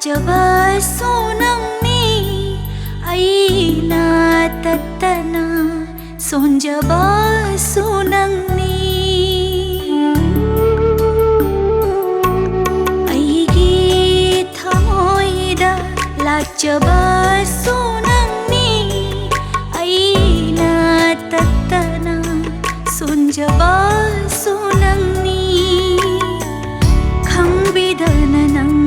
लाजबासो नंनि आईना तत्तना सोंजबासो नंनि आईगी थमोइदा लाजबासो नंनि आईना तत्तना सोंजबासो नंनि खंबिदना नंना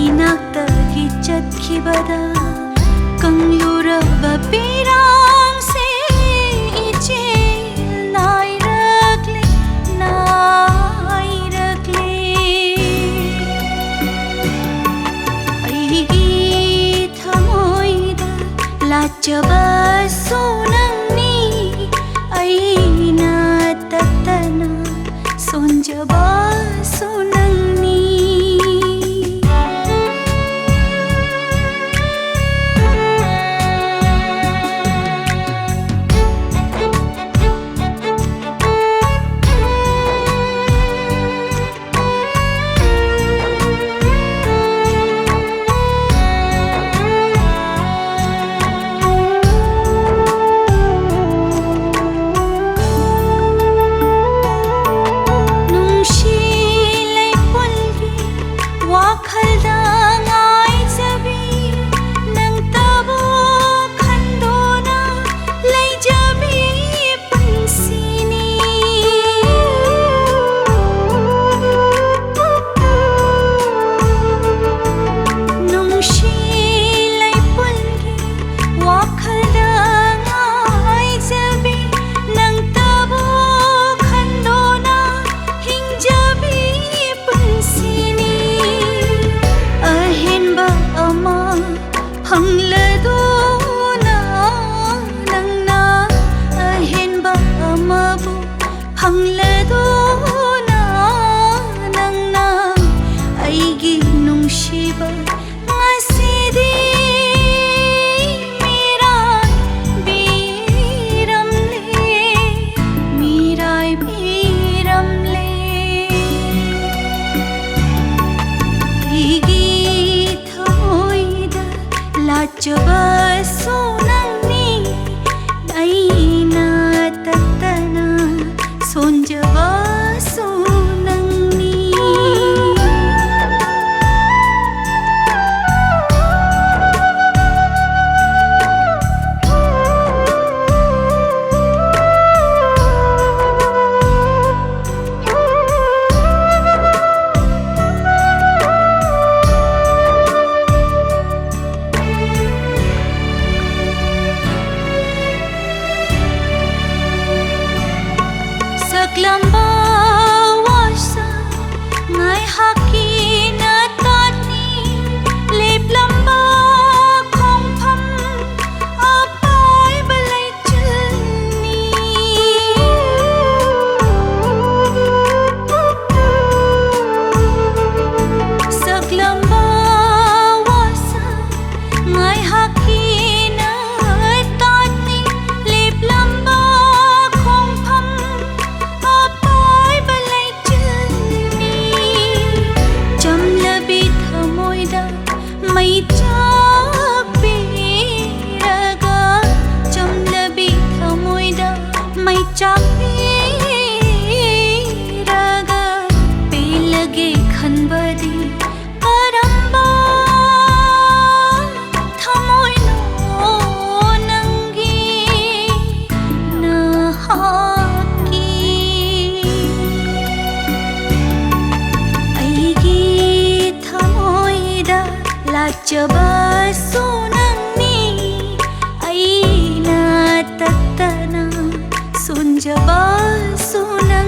इनाक्तगी चटखिबदा कंगलुरबा पिरांसे इचे नायरगले आईगी थमोइदा लाजबासो नंनि आईना तत्तना सोंजबासो नंनि Hangladona nangna aigi nungsiba ngasidi mirai biramle aigi thamoida lajabaso nangni aina tattana सोंजबासो नंनि Lamba wasa ngai haki na tani lep lamba khong pham apai balai chuni sak lamba wasa ngai haki na tani lep lamba mai chak piraga chamlabi thamoida mai chak piraga pelage khanbadi karamba thamoino nangi na haki aigi thamoida लाजबासो नंनि आईना तत्तना सोंजबासो नंनि